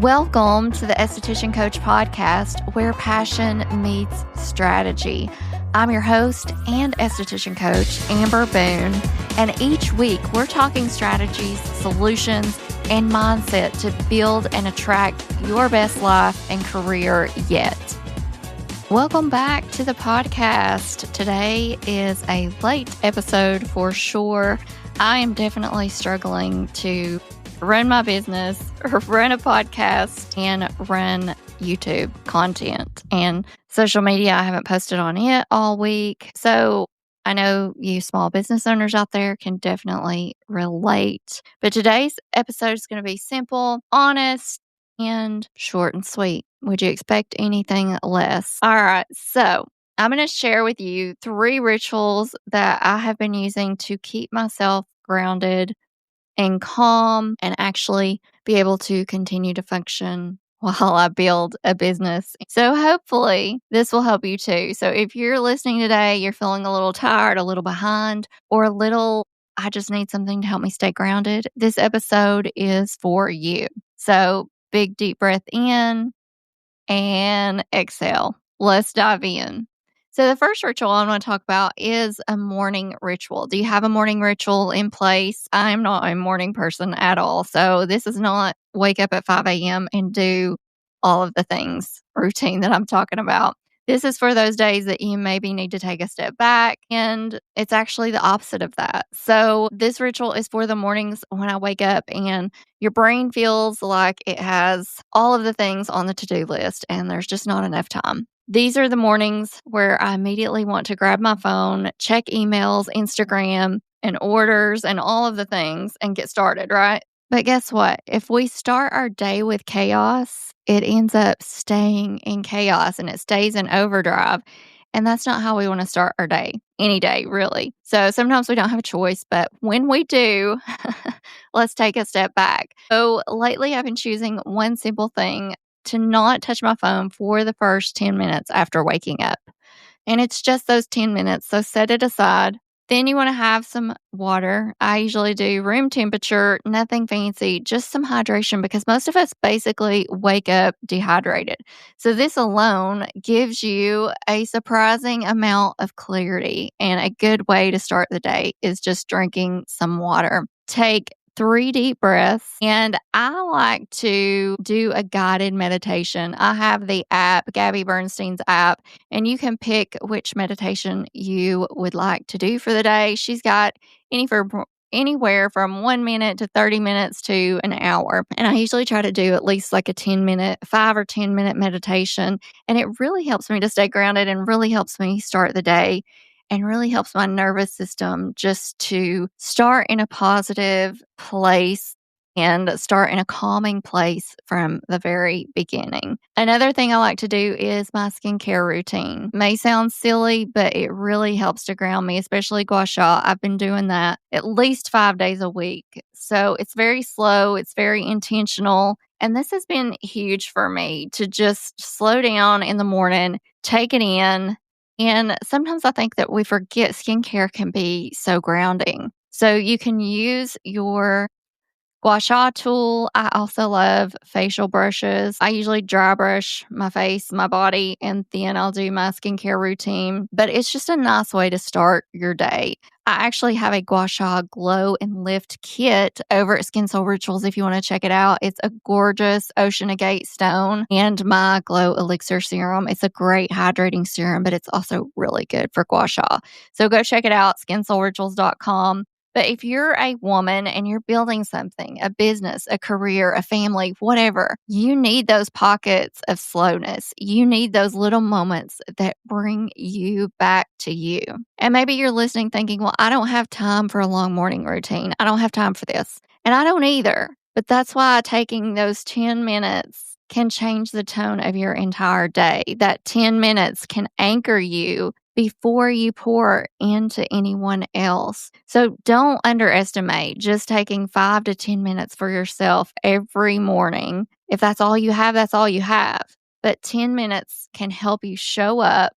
Welcome to the Esthetician Coach podcast, where passion meets strategy. I'm your host and esthetician coach, Amber Boone, and each week we're talking strategies, solutions, and mindset to build and attract your best life and career yet. Welcome back to the podcast. Today is a late episode for sure. I am definitely struggling to run my business, run a podcast, and run YouTube content and social media. I haven't posted on it all week. So I know you small business owners out there can definitely relate. But today's episode is going to be simple, honest, and short and sweet. Would you expect anything less? All right. So I'm going to share with you 3 rituals that I have been using to keep myself grounded and calm and actually be able to continue to function while I build a business. So hopefully this will help you too. So if you're listening today, you're feeling a little tired, a little behind, or a little, I just need something to help me stay grounded, this episode is for you. So big deep breath in and exhale. Let's dive in. So the first ritual I want to talk about is a morning ritual. Do you have a morning ritual in place? I'm not a morning person at all. So this is not wake up at 5 a.m. and do all of the things routine that I'm talking about. This is for those days that you maybe need to take a step back, and it's actually the opposite of that. So this ritual is for the mornings when I wake up and your brain feels like it has all of the things on the to-do list and there's just not enough time. These are the mornings where I immediately want to grab my phone, check emails, Instagram, and orders, and all of the things and get started, right? But guess what? If we start our day with chaos, it ends up staying in chaos and it stays in overdrive. And that's not how we want to start our day, any day, really. So sometimes we don't have a choice, but when we do, let's take a step back. So lately, I've been choosing one simple thing: to not touch my phone for the first 10 minutes after waking up. And it's just those 10 minutes. So set it aside. Then you want to have some water. I usually do room temperature, nothing fancy, just some hydration, because most of us basically wake up dehydrated. So this alone gives you a surprising amount of clarity, and a good way to start the day is just drinking some water. Take 3 deep breaths, and I like to do a guided meditation. I have the app, Gabby Bernstein's app, and you can pick which meditation you would like to do for the day. She's got anywhere from 1 minute to 30 minutes to an hour. And I usually try to do at least like a 5 or 10 minute meditation. And it really helps me to stay grounded and really helps me start the day, and really helps my nervous system just to start in a positive place and start in a calming place from the very beginning. Another thing I like to do is my skincare routine. May sound silly, but it really helps to ground me, especially gua sha. I've been doing that at least 5 days a week. So it's very slow, it's very intentional. And this has been huge for me to just slow down in the morning, take it in. And sometimes I think that we forget skincare can be so grounding. So you can use your gua sha tool. I also love facial brushes. I usually dry brush my face, my body, and then I'll do my skincare routine. But it's just a nice way to start your day. I actually have a gua sha glow and lift kit over at Skin Soul Rituals if you want to check it out. It's a gorgeous ocean agate stone and my glow elixir serum. It's a great hydrating serum, but it's also really good for gua sha. So go check it out, skinsoulrituals.com. But if you're a woman and you're building something, a business, a career, a family, whatever, you need those pockets of slowness. You need those little moments that bring you back to you. And maybe you're listening thinking, well, I don't have time for a long morning routine. I don't have time for this. And I don't either. But that's why taking those 10 minutes can change the tone of your entire day. That 10 minutes can anchor you before you pour into anyone else. So don't underestimate just taking 5 to 10 minutes for yourself every morning. If that's all you have, that's all you have. But 10 minutes can help you show up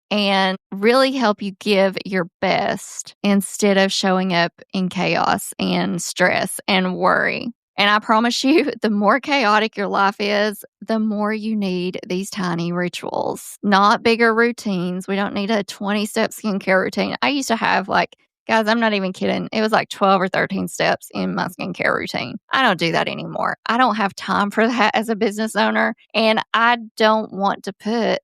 and really help you give your best instead of showing up in chaos and stress and worry. And I promise you, the more chaotic your life is, the more you need these tiny rituals, not bigger routines. We don't need a 20-step skincare routine. I used to have guys, I'm not even kidding. It was like 12 or 13 steps in my skincare routine. I don't do that anymore. I don't have time for that as a business owner. And I don't want to put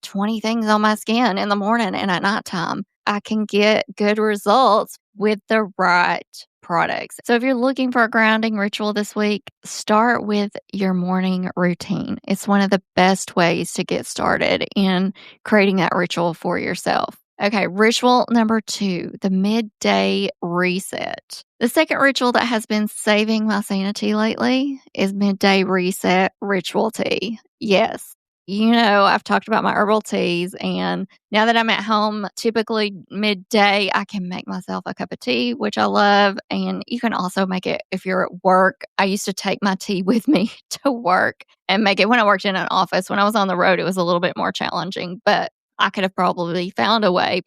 20 things on my skin in the morning and at nighttime. I can get good results with the right products. So if you're looking for a grounding ritual this week, start with your morning routine. It's one of the best ways to get started in creating that ritual for yourself. Okay, ritual number 2, the midday reset. The second ritual that has been saving my sanity lately is midday reset ritual tea. Yes. I've talked about my herbal teas, and now that I'm at home, typically midday, I can make myself a cup of tea, which I love. And you can also make it if you're at work. I used to take my tea with me to work and make it when I worked in an office. When I was on the road, it was a little bit more challenging, but I could have probably found a way.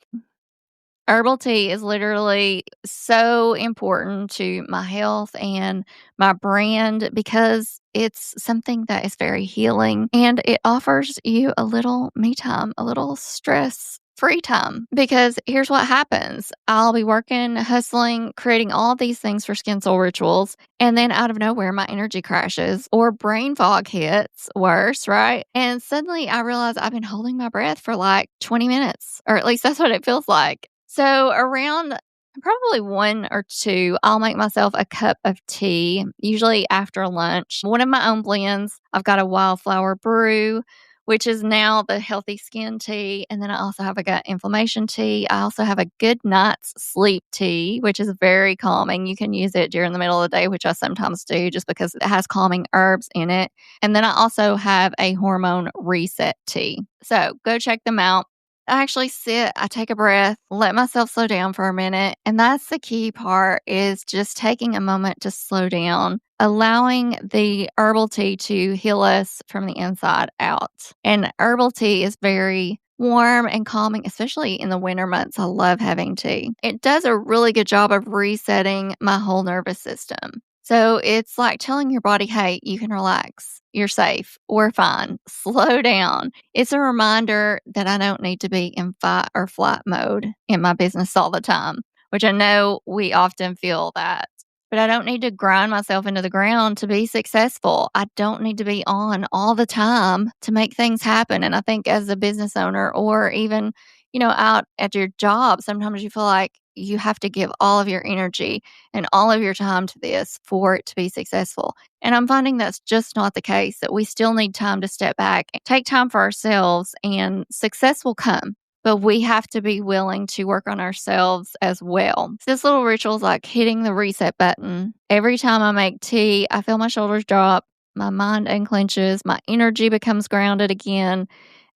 Herbal tea is literally so important to my health and my brand because it's something that is very healing and it offers you a little me time, a little stress free time. Because here's what happens: I'll be working, hustling, creating all these things for Skin Soul Rituals. And then out of nowhere, my energy crashes or brain fog hits worse, right? And suddenly I realize I've been holding my breath for like 20 minutes, or at least that's what it feels like. So around probably 1 or 2, I'll make myself a cup of tea, usually after lunch. One of my own blends. I've got a wildflower brew, which is now the healthy skin tea. And then I also have a gut inflammation tea. I also have a good night's sleep tea, which is very calming. You can use it during the middle of the day, which I sometimes do just because it has calming herbs in it. And then I also have a hormone reset tea. So go check them out. I actually sit, I take a breath, let myself slow down for a minute. And that's the key part, is just taking a moment to slow down, allowing the herbal tea to heal us from the inside out. And herbal tea is very warm and calming, especially in the winter months. I love having tea. It does a really good job of resetting my whole nervous system. So it's like telling your body, hey, you can relax. You're safe. We're fine. Slow down. It's a reminder that I don't need to be in fight or flight mode in my business all the time, which I know we often feel that. But I don't need to grind myself into the ground to be successful. I don't need to be on all the time to make things happen. And I think as a business owner, or even, out at your job, sometimes you feel like you have to give all of your energy and all of your time to this for it to be successful. And I'm finding that's just not the case, that we still need time to step back and take time for ourselves, and success will come. But we have to be willing to work on ourselves as well. So this little ritual is like hitting the reset button. Every time I make tea, I feel my shoulders drop, my mind unclenches, my energy becomes grounded again.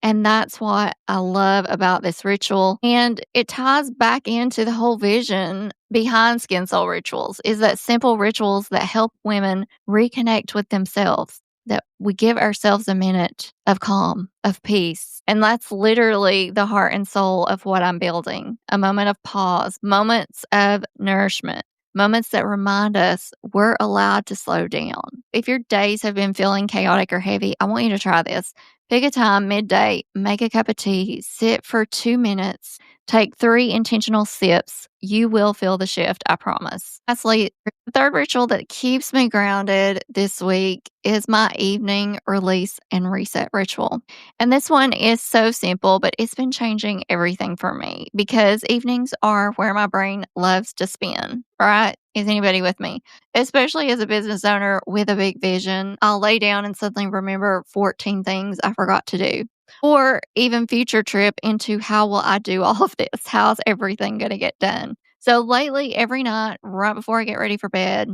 And that's what I love about this ritual. And it ties back into the whole vision behind Skin Soul Rituals, is that simple rituals that help women reconnect with themselves, that we give ourselves a minute of calm, of peace. And that's literally the heart and soul of what I'm building. A moment of pause, moments of nourishment, moments that remind us we're allowed to slow down. If your days have been feeling chaotic or heavy, I want you to try this. Pick a time midday, make a cup of tea, sit for 2 minutes, take 3 intentional sips. You will feel the shift, I promise. Lastly, the third ritual that keeps me grounded this week is my evening release and reset ritual. And this one is so simple, but it's been changing everything for me, because evenings are where my brain loves to spin, right? Is anybody with me? Especially as a business owner with a big vision, I'll lay down and suddenly remember 14 things I forgot to do. Or even future trip into, how will I do all of this? How's everything going to get done? So lately, every night, right before I get ready for bed,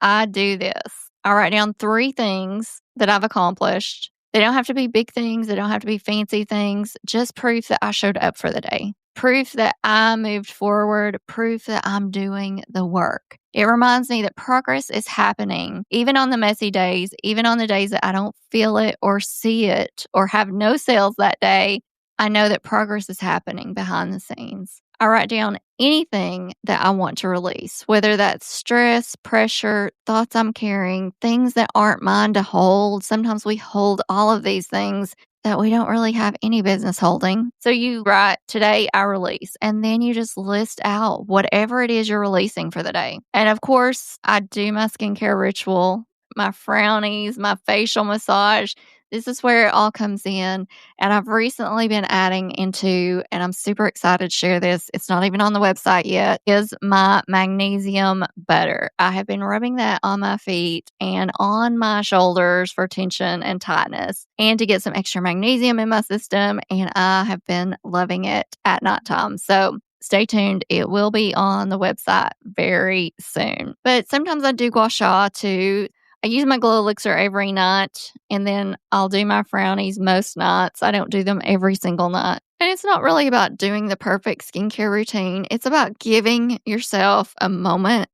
I do this. I write down 3 things that I've accomplished. They don't have to be big things. They don't have to be fancy things. Just proof that I showed up for the day. Proof that I moved forward. Proof that I'm doing the work. It reminds me that progress is happening, even on the messy days, even on the days that I don't feel it or see it or have no sales that day. I know that progress is happening behind the scenes. I write down anything that I want to release, whether that's stress, pressure, thoughts I'm carrying, things that aren't mine to hold. Sometimes we hold all of these things that we don't really have any business holding. So you write, today I release, and then you just list out whatever it is you're releasing for the day. And of course, I do my skincare ritual, my frownies, my facial massage. This is where it all comes in. And I've recently been adding into, and I'm super excited to share this, it's not even on the website yet, is my magnesium butter. I have been rubbing that on my feet and on my shoulders for tension and tightness and to get some extra magnesium in my system. And I have been loving it at nighttime. So stay tuned. It will be on the website very soon. But sometimes I do gua sha too. I use my glow elixir every night, and then I'll do my frownies most nights. I don't do them every single night. And it's not really about doing the perfect skincare routine. It's about giving yourself a moment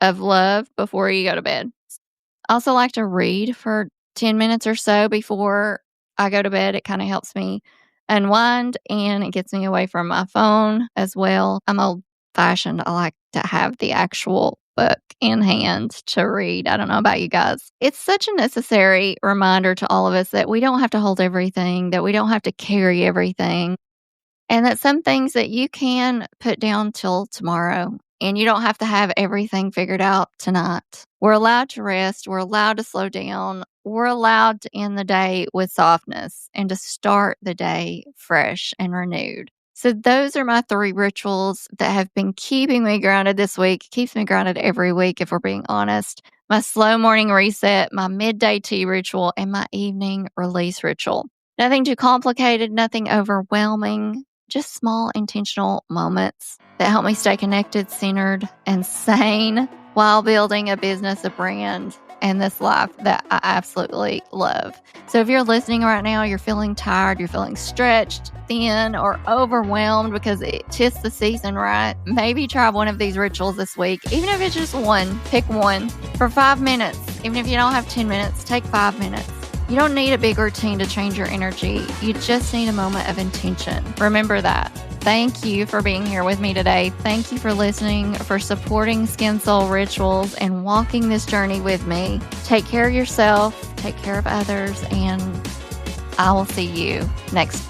of love before you go to bed. I also like to read for 10 minutes or so before I go to bed. It kind of helps me unwind, and it gets me away from my phone as well. I'm old fashioned. I like to have the actual book in hand to read. I don't know about you guys. It's such a necessary reminder to all of us that we don't have to hold everything, that we don't have to carry everything, and that some things that you can put down till tomorrow, and you don't have to have everything figured out tonight. We're allowed to rest. We're allowed to slow down. We're allowed to end the day with softness and to start the day fresh and renewed. So those are my 3 rituals that have been keeping me grounded this week. Keeps me grounded every week, if we're being honest. My slow morning reset, my midday tea ritual, and my evening release ritual. Nothing too complicated, nothing overwhelming, just small intentional moments that help me stay connected, centered, and sane while building a business, a brand, and this life that I absolutely love. So if you're listening right now, you're feeling tired, you're feeling stretched, thin, or overwhelmed because it's the season, right? Maybe try one of these rituals this week. Even if it's just one, pick one for 5 minutes. Even if you don't have 10 minutes, take 5 minutes. You don't need a big routine to change your energy. You just need a moment of intention. Remember that. Thank you for being here with me today. Thank you for listening, for supporting Skin Soul Rituals, and walking this journey with me. Take care of yourself, take care of others, and I will see you next